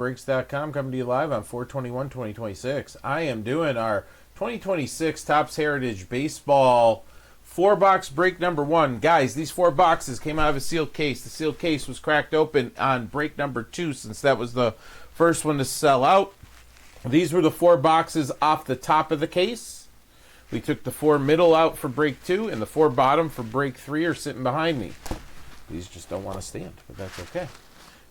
SportsBoxBreaks.com coming to you live on 4/21/2026. I am doing our 2026 Topps Heritage Baseball 4-box break number 1. Guys, these 4 boxes came out of a sealed case. The sealed case was cracked open on break number 2 since that was the first one to sell out. These were the 4 boxes off the top of the case. We took the 4 middle out for break 2 and the 4 bottom for break 3 are sitting behind me. These just don't want to stand, but that's okay.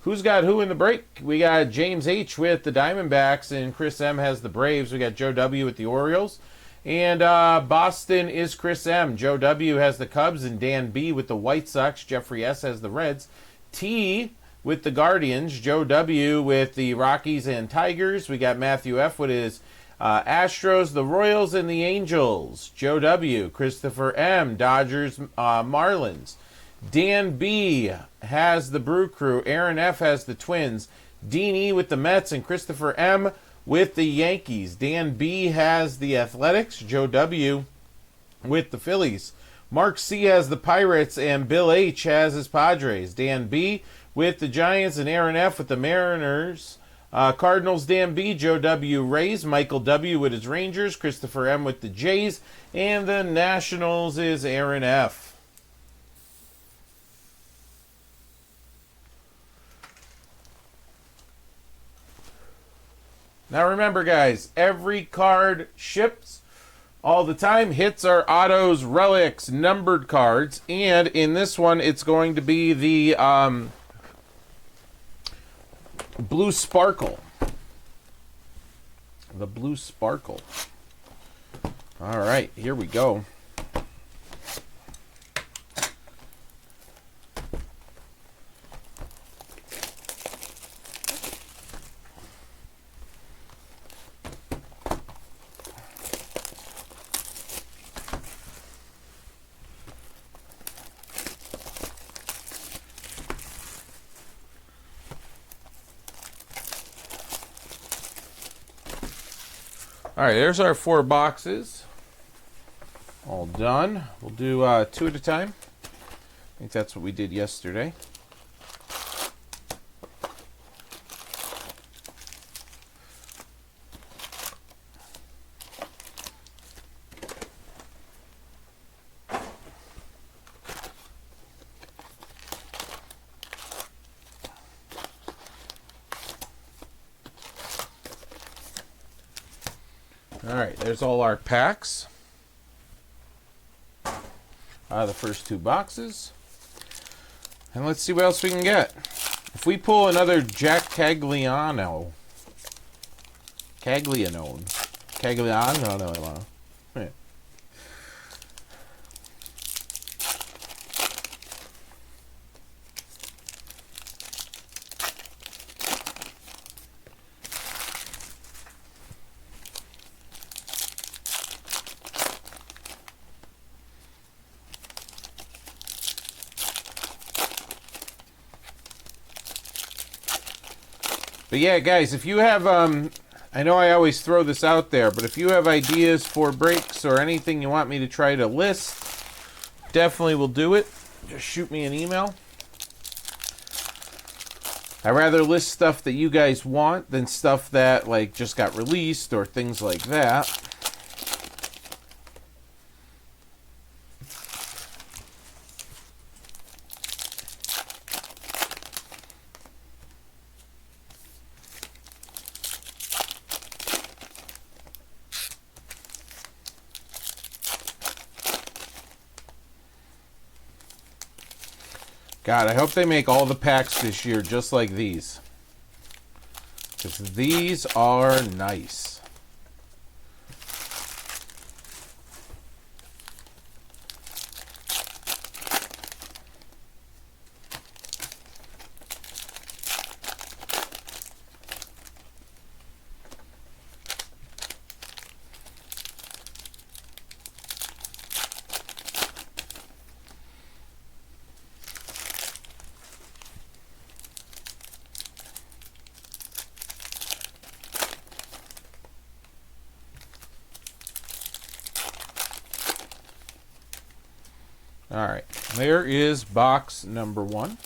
Who's got who in the break? We got James H. with the Diamondbacks, and Chris M. has the Braves. We got Joe W. with the Orioles. And Boston is Chris M. Joe W. has the Cubs, and Dan B. with the White Sox. Jeffrey S. has the Reds. T. with the Guardians. Joe W. with the Rockies and Tigers. We got Matthew F. with his Astros, the Royals, and the Angels. Joe W. Christopher M. Dodgers, Marlins. Dan B. has the Brew Crew. Aaron F. has the Twins. Dean E. with the Mets, and Christopher M. with the Yankees. Dan B. has the Athletics. Joe W. with the Phillies. Mark C. has the Pirates, and Bill H. has his Padres. Dan B. with the Giants, and Aaron F. with the Mariners. Cardinals, Dan B. Joe W. Rays. Michael W. with his Rangers. Christopher M. with the Jays. And the Nationals is Aaron F. Now remember, guys, every card ships all the time. Hits are autos, relics, numbered cards. And in this one, it's going to be the Blue Sparkle. The Blue Sparkle. All right, here we go. All right, there's our 4 boxes. All done. We'll do 2 at a time. I think that's what we did yesterday. All right, there's all our packs. The first 2 boxes. And let's see what else we can get. If we pull another Jack Cagliano. No. But yeah, guys, if you have, I know I always throw this out there, but if you have ideas for breaks or anything you want me to try to list, definitely will do it. Just shoot me an email. I rather list stuff that you guys want than stuff that, like, just got released or things like that. God, I hope they make all the packs this year just like these. Because these are nice. All right, there is box number 1.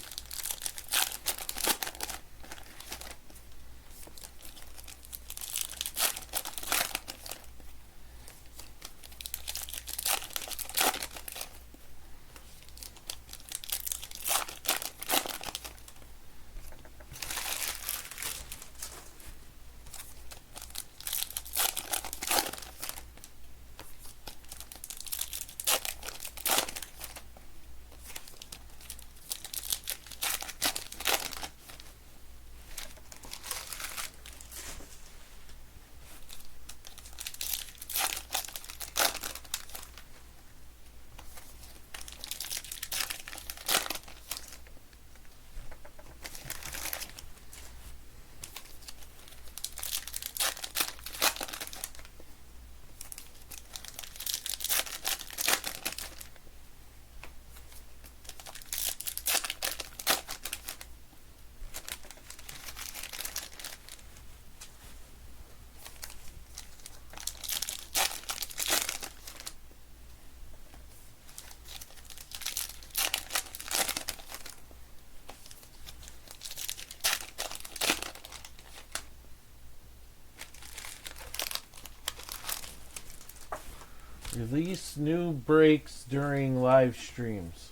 Release new breaks during live streams.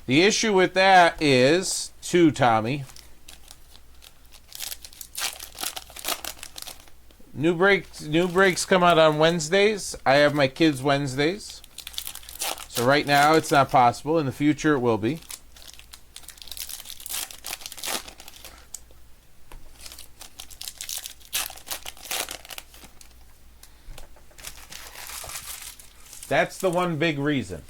The issue with that is, Tommy. New breaks come out on Wednesdays. I have my kids Wednesdays. So right now it's not possible. In the future it will be. That's the one big reason.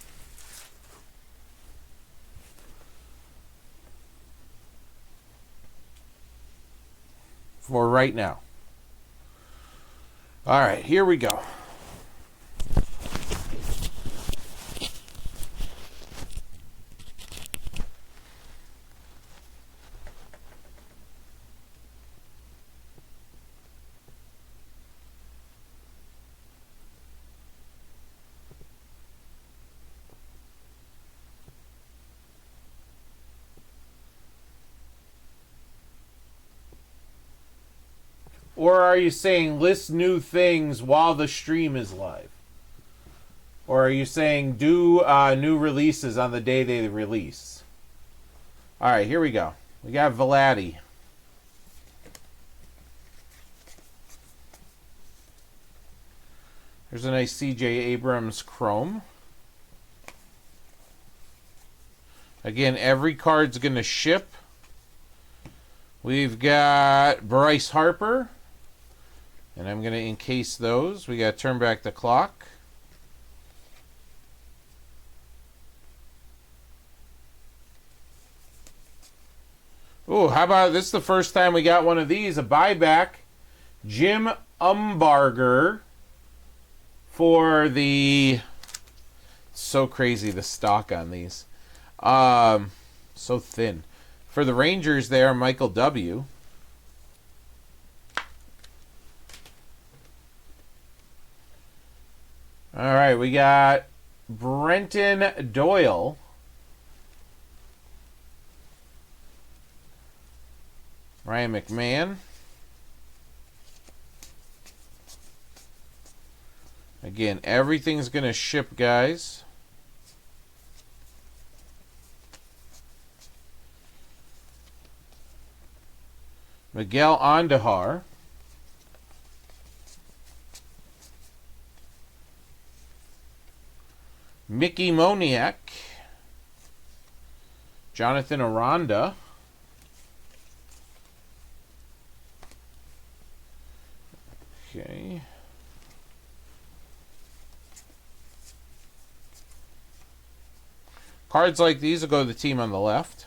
For right now. All right, here we go. Or are you saying list new things while the stream is live? Or are you saying do new releases on the day they release? All right, here we go. We got Vladi. There's a nice C.J. Abrams Chrome. Again, every card's going to ship. We've got Bryce Harper. And I'm going to encase those. We got to turn back the clock. Oh, how about this is the first time we got one of these, a buyback. Jim Umbarger for the... So crazy, the stock on these. So thin. For the Rangers there, Michael W. All right, we got Brenton Doyle. Ryan McMahon. Again, everything's going to ship, guys. Miguel Andujar. Mickey Moniak. Jonathan Aranda. Okay. Cards like these will go to the team on the left.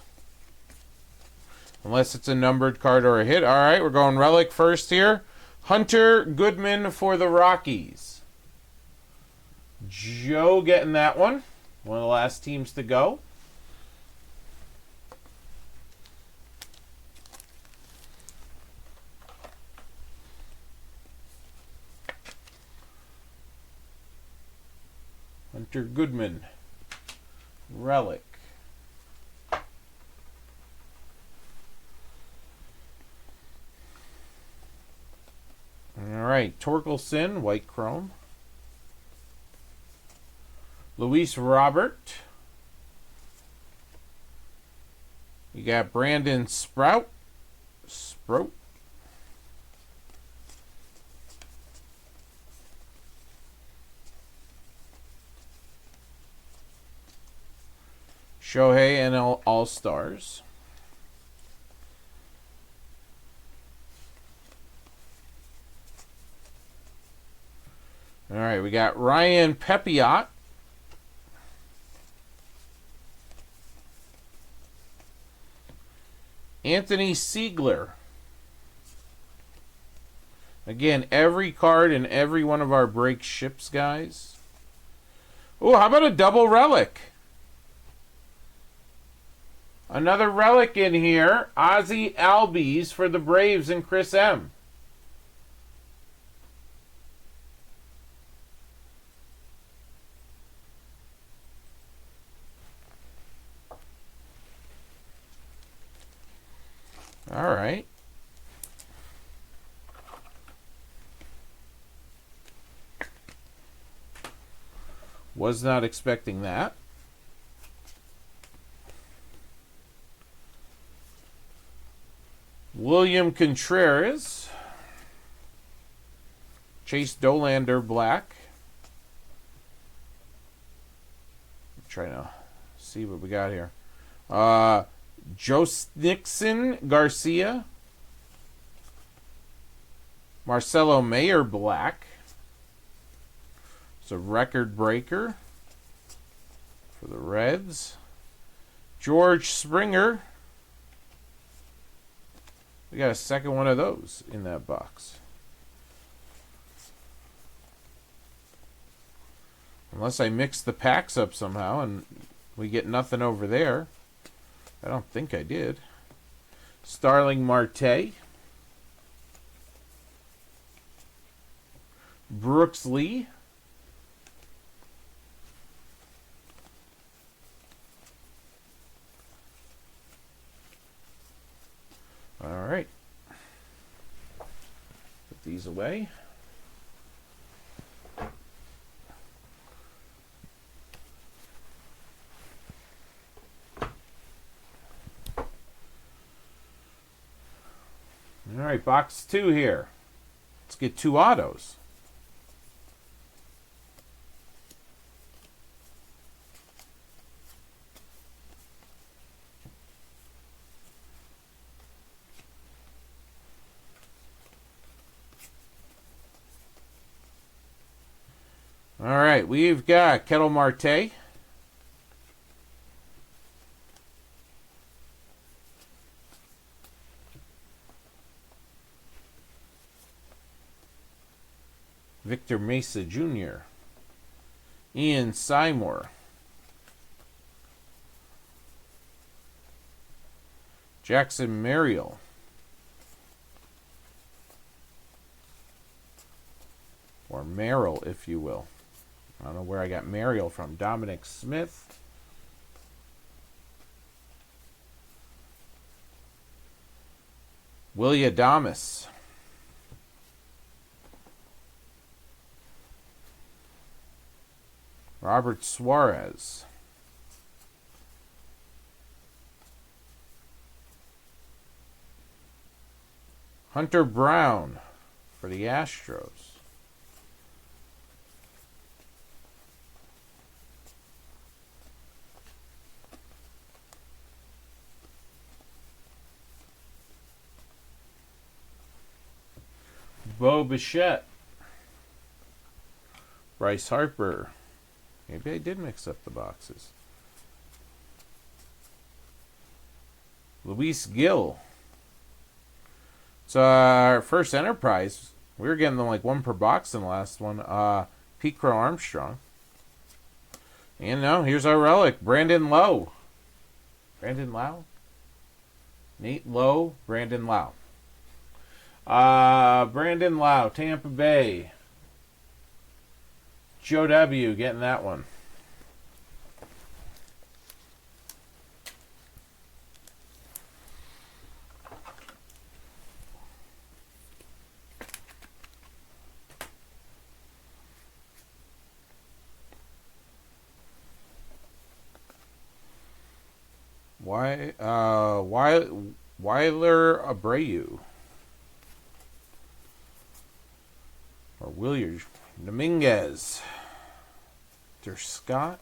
Unless it's a numbered card or a hit. All right, we're going relic first here. Hunter Goodman for the Rockies. Joe getting that one. One of the last teams to go. Hunter Goodman. Relic. All right, Torkelson, white chrome. Luis Robert. You got Brandon Sprout. Shohei and All-Stars. All right, we got Ryan Pepiot. Anthony Siegler. Again, every card in every one of our break ships, guys. Oh, how about a double relic? Another relic in here. Ozzie Albies for the Braves and Chris M. All right. Was not expecting that. William Contreras. Chase Dolander black. I'm trying to see what we got here. Nixon Garcia. Marcelo Mayer black. It's a record breaker for the Reds. George Springer. We got a second one of those in that box. Unless I mix the packs up somehow and we get nothing over there. I don't think I did. Starling Marte. Brooks Lee. All right. Put these away. All right, box 2 here. Let's get 2 autos. All right, we've got Ketel Marte. Victor Mesa Jr. Ian Seymour. Jackson Merrill. Or Merrill, if you will. I don't know where I got Merrill from. Dominic Smith. Willie Adames. Robert Suarez. Hunter Brown for the Astros. Bo Bichette. Bryce Harper. Maybe I did mix up the boxes. Luis Gill. It's our first Enterprise. We were getting them like 1 per box in the last one. Pete Crow Armstrong. And now here's our relic. Brandon Lowe. Brandon Lau? Nate Lowe. Brandon Lau. Brandon Lau, Tampa Bay. Joe W. getting that one. Weiler Abreu. Or Williams Dominguez. Scott.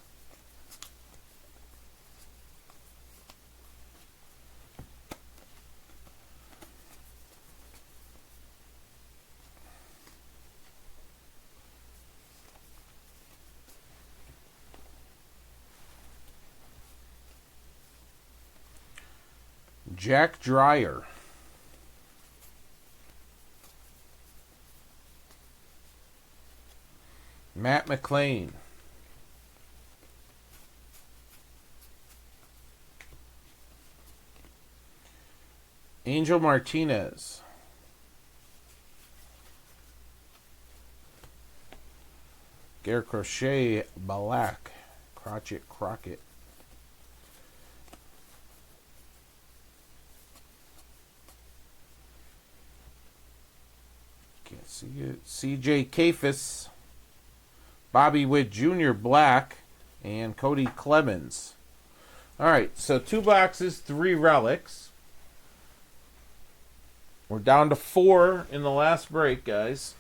Jack Dreyer. Matt McLean. Angel Martinez. Garrett Crochet Balak. Crockett. Can't see it. CJ Kafis Bobby Witt Jr. Black, and Cody Clemens. All right, so 2 boxes, 3 relics. We're down to 4 in the last break, guys.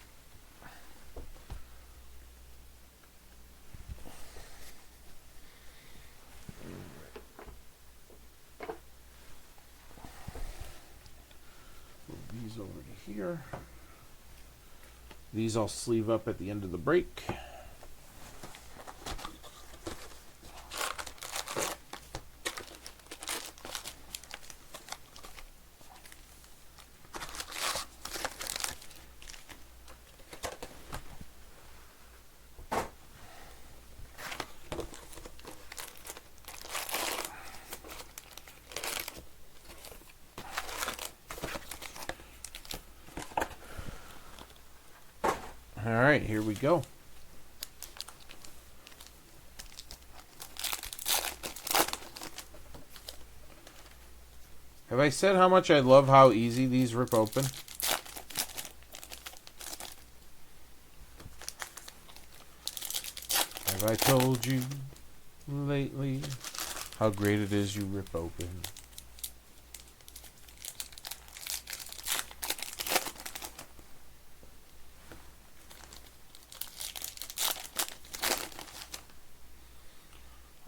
Move these over to here. These I'll sleeve up at the end of the break. All right, here we go. Have I said how much I love how easy these rip open? Have I told you lately how great it is you rip open?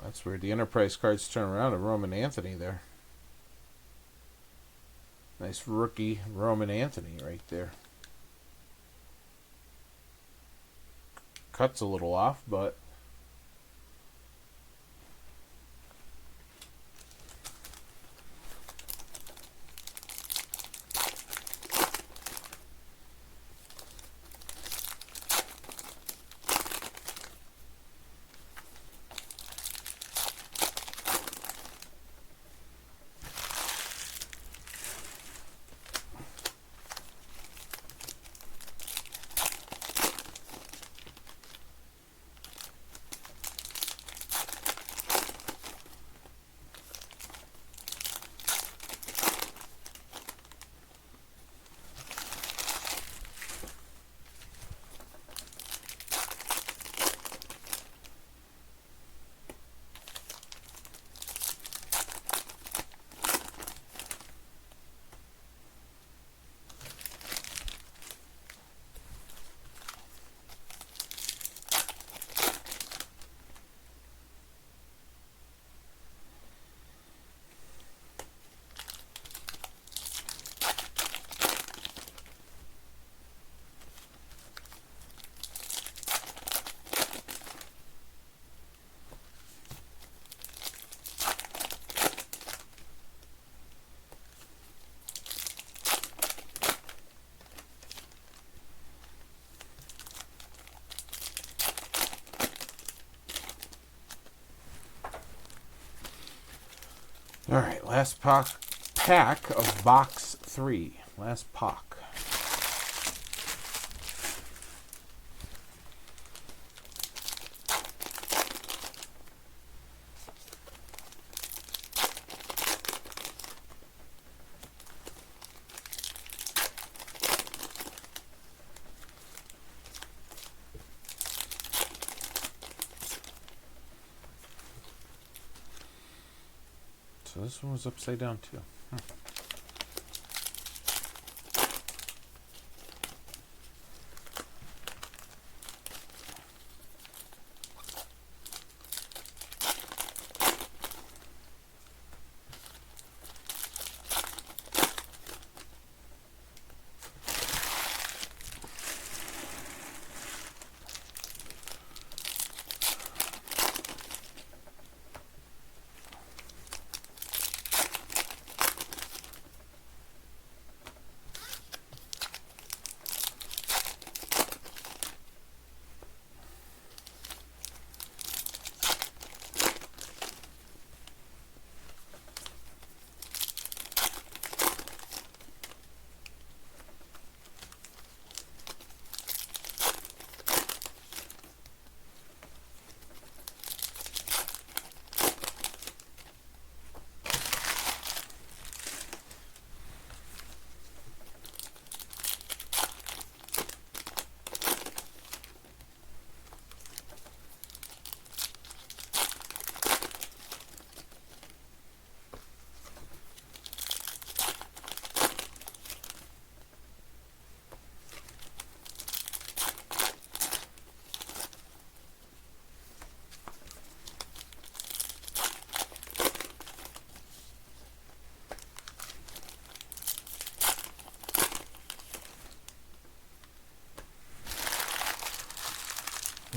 That's where the Enterprise cards turn around to Roman Anthony there. Nice rookie Roman Anthony right there. Cut's a little off, but all right, last pack of box 3. Last pack. So this one was upside down too.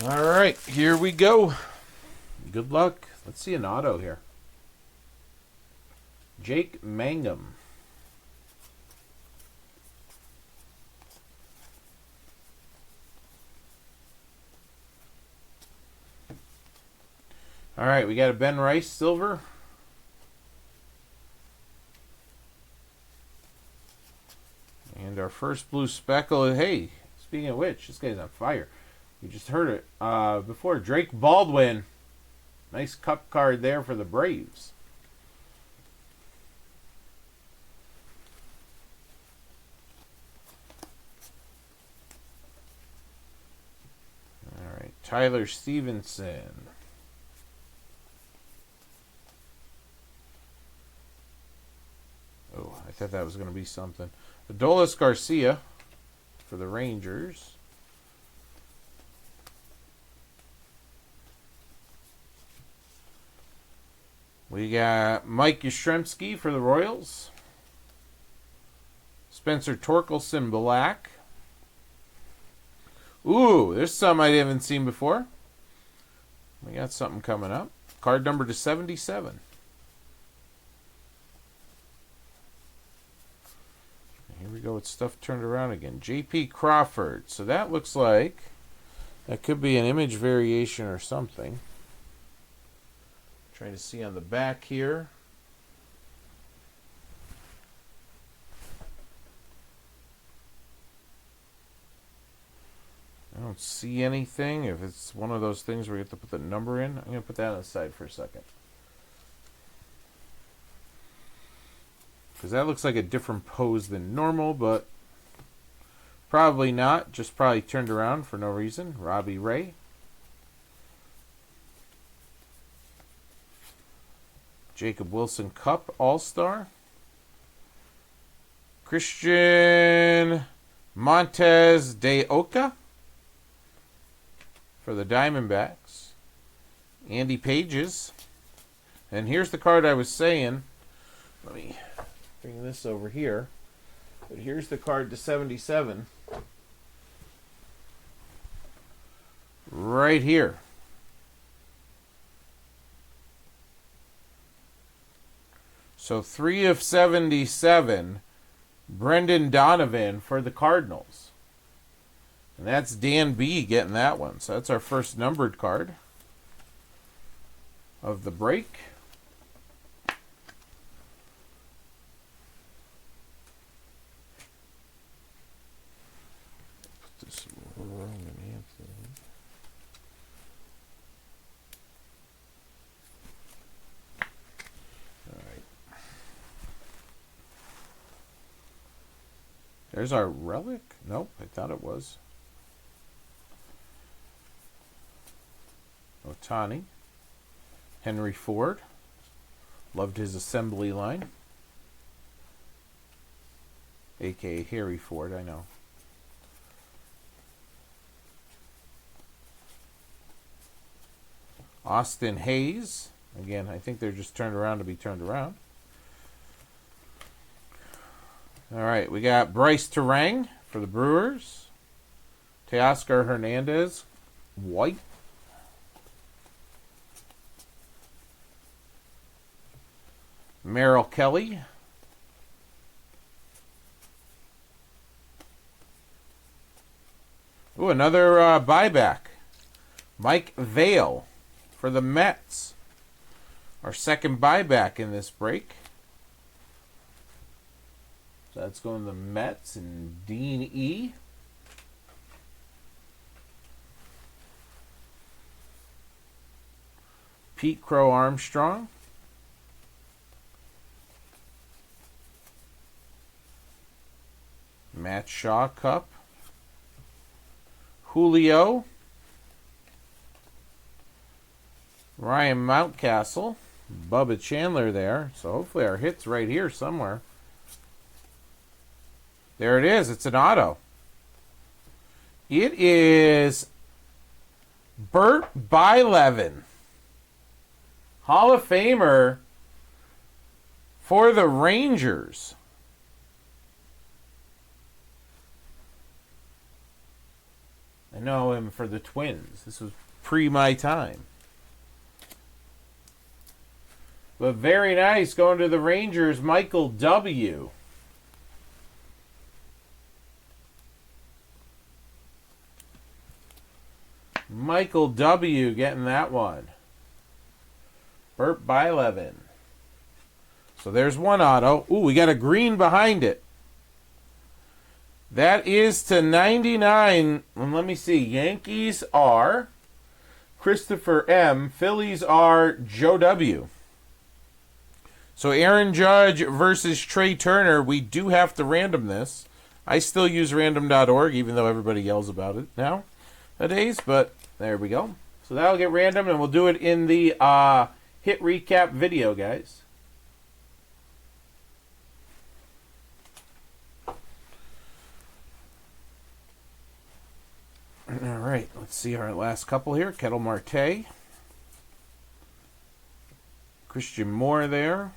All right, here we go. Good luck. Let's see an auto here. Jake Mangum. All right, we got a Ben Rice silver. And our first blue speckle. Hey, speaking of which, this guy's on fire. You just heard it before. Drake Baldwin. Nice cup card there for the Braves. All right, Tyler Stevenson. Oh, I thought that was going to be something. Adolis Garcia for the Rangers. We got Mike Yastrzemski for the Royals. Spencer Torkelson black. Ooh, there's some I haven't seen before. We got something coming up. Card number to 77. Here we go with stuff turned around again. J.P. Crawford. So that looks like that could be an image variation or something. Trying to see on the back here. I don't see anything. If it's one of those things where you have to put the number in, I'm going to put that on the side for a second. Because that looks like a different pose than normal, but probably not. Just probably turned around for no reason. Robbie Ray. Jacob Wilson Cup All-Star. Christian Montez de Oca for the Diamondbacks. Andy Pages. And here's the card I was saying. Let me bring this over here. But here's the card to 77. Right here. So 3 of 77, Brendan Donovan for the Cardinals. And that's Dan B getting that one. So that's our first numbered card of the break. Put this Roman Anthony. There's our relic? Nope, I thought it was. Otani. Henry Ford. Loved his assembly line. A.K.A. Harry Ford, I know. Austin Hayes. Again, I think they're just turned around to be turned around. All right, we got Bryce Terang for the Brewers. Teoscar Hernandez, white. Merrill Kelly. Ooh, another buyback. Mike Vail for the Mets. Our second buyback in this break. So that's going to the Mets and Dean E. Pete Crow Armstrong. Matt Shaw Cup. Julio. Ryan Mountcastle. Bubba Chandler there. So hopefully our hit's right here somewhere. There it is. It's an auto. It is Bert Bylevin. Hall of Famer for the Rangers. I know him for the Twins. This was pre my time. But very nice. Going to the Rangers, Michael W. Michael W. getting that one. Burt Bylevin. So there's one auto. Ooh, we got a green behind it. That is to 99. And let me see. Yankees are Christopher M. Phillies are Joe W. So Aaron Judge versus Trey Turner. We do have to random this. I still use random.org, even though everybody yells about it nowadays. But there we go. So that'll get random, and we'll do it in the hit recap video, guys. All right, let's see our last couple here. Kettle Marte. Christian Moore there.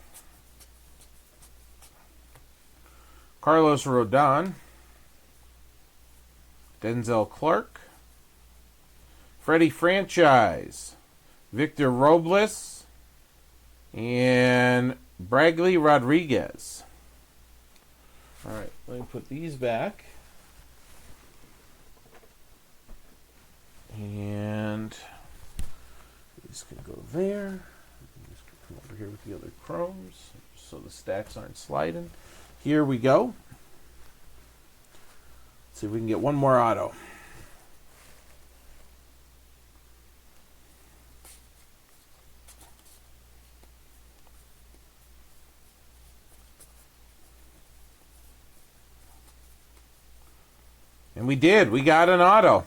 Carlos Rodon. Denzel Clark. Freddie Franchise. Victor Robles. And Bradley Rodriguez. All right, let me put these back. And these can go there. These can come over here with the other chromes, so the stacks aren't sliding. Here we go. Let's see if we can get one more auto. And we did. We got an auto.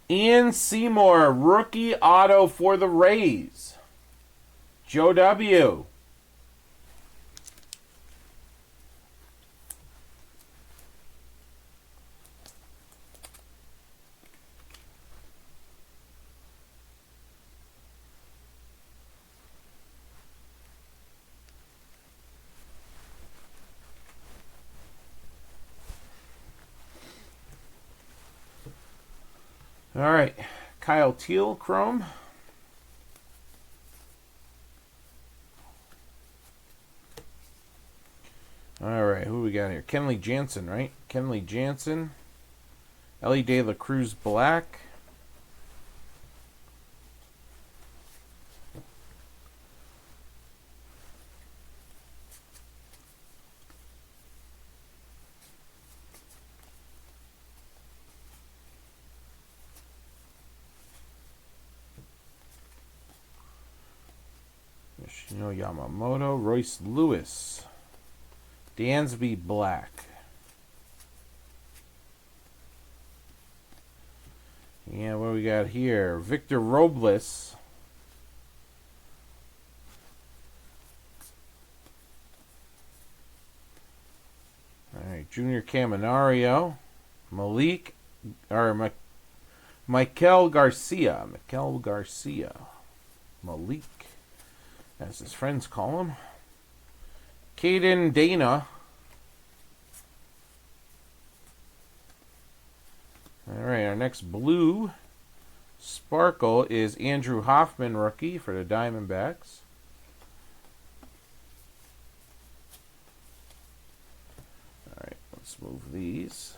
Ian Seymour, rookie auto for the Rays. Joe W. All right, Kyle Teal, Chrome. All right, who we got here? Kenley Jansen, right? Kenley Jansen. Ellie De La Cruz, Black. Yoshino Yamamoto, Royce Lewis, Dansby Black. Yeah, what do we got here? Victor Robles. All right, Junior Caminario, Michael Garcia. Malik, as his friends call him. Caden Dana. All right, our next blue sparkle is Andrew Hoffman, rookie for the Diamondbacks. All right, let's move these.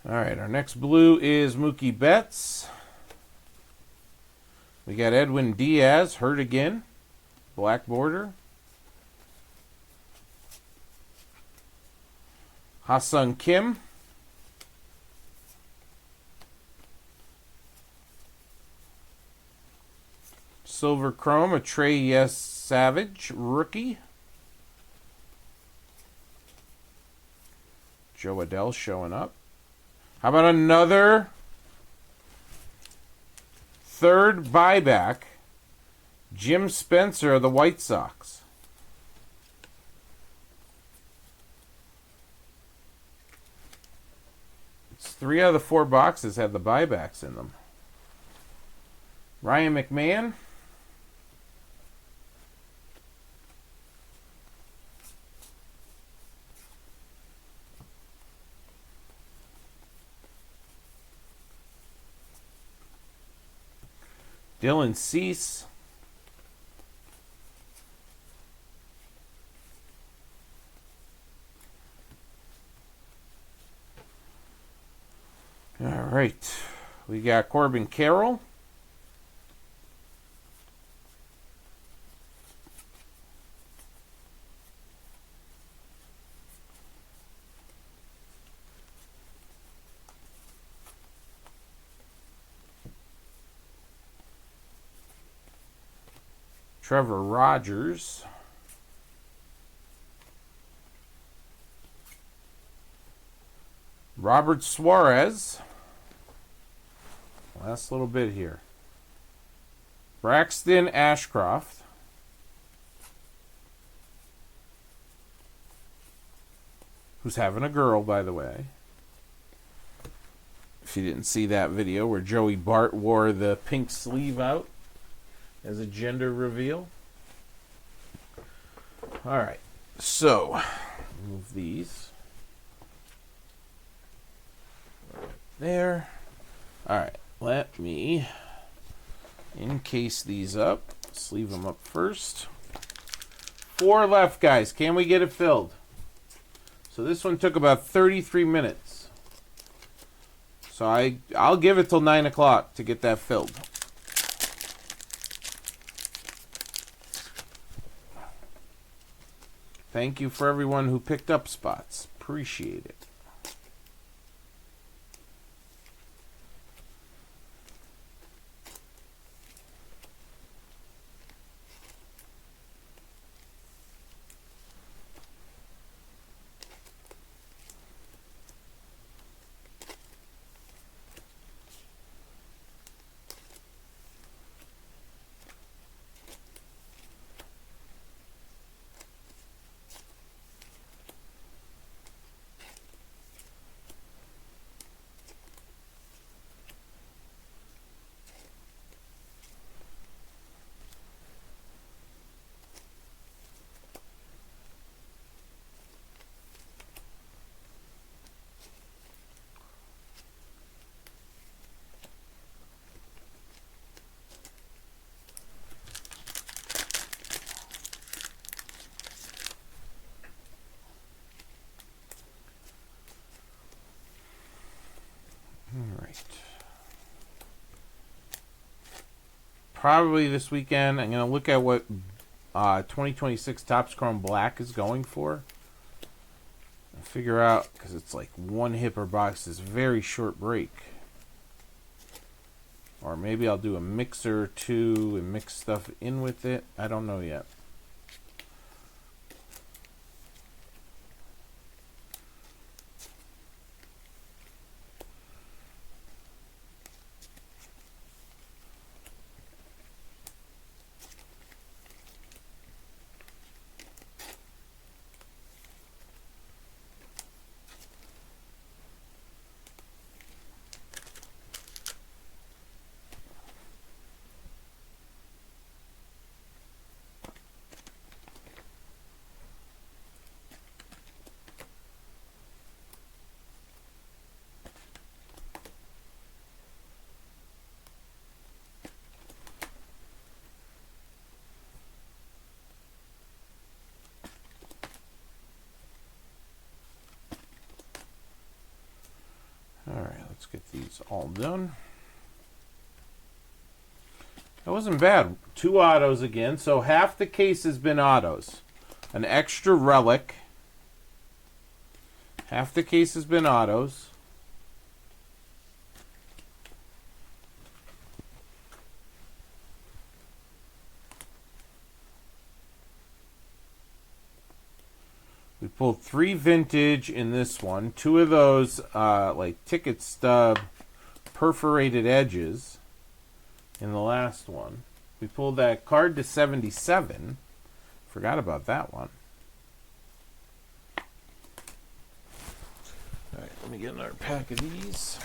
All right, our next blue is Mookie Betts. We got Edwin Diaz, hurt again. Black border. Ha-Seong Kim. Silver Chrome, a Trey Savage, rookie. Joe Adele showing up. How about another third buyback? Jim Spencer of the White Sox. It's 3 out of the 4 boxes had the buybacks in them. Ryan McMahon. Dylan Cease. All right. We got Corbin Carroll. Trevor Rogers. Robert Suarez. Last little bit here. Braxton Ashcroft. Who's having a girl, by the way. If you didn't see that video where Joey Bart wore the pink sleeve out as a gender reveal. All right. So, move these. Right there. All right. Let me encase these up. Sleeve them up first. 4 left, guys. Can we get it filled? So this one took about 33 minutes. So I'll give it till 9 o'clock to get that filled. Thank you for everyone who picked up spots. Appreciate it. Probably this weekend, I'm going to look at what 2026 Topps Chrome Black is going for. And figure out, because it's like one hit per box, is very short break. Or maybe I'll do a mixer or two and mix stuff in with it. I don't know yet. Alright, let's get these all done. That wasn't bad. 2 autos again, so half the case has been autos. An extra relic. Half the case has been autos. We pulled 3 vintage in this one. 2 of those, like ticket stub perforated edges in the last one. We pulled that card to 77. Forgot about that one. All right, let me get another pack of these.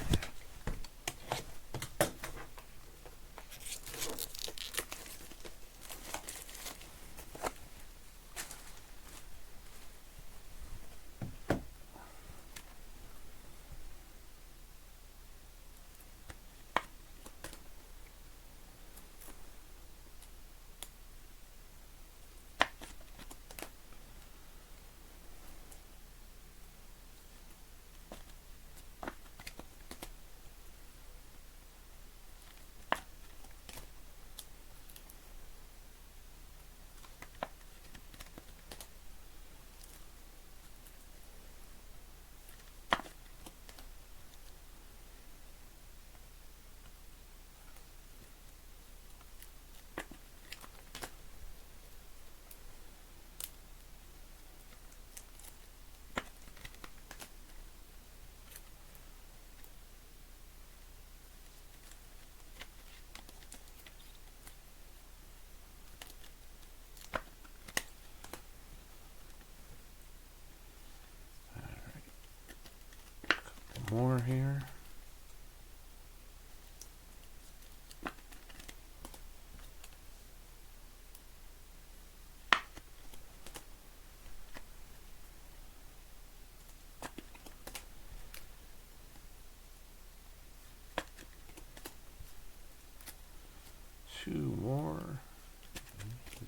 2 more.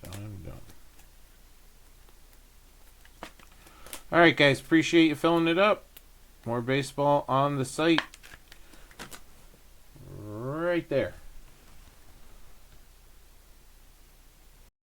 I'm done. All right, guys. Appreciate you filling it up. More baseball on the site. Right there.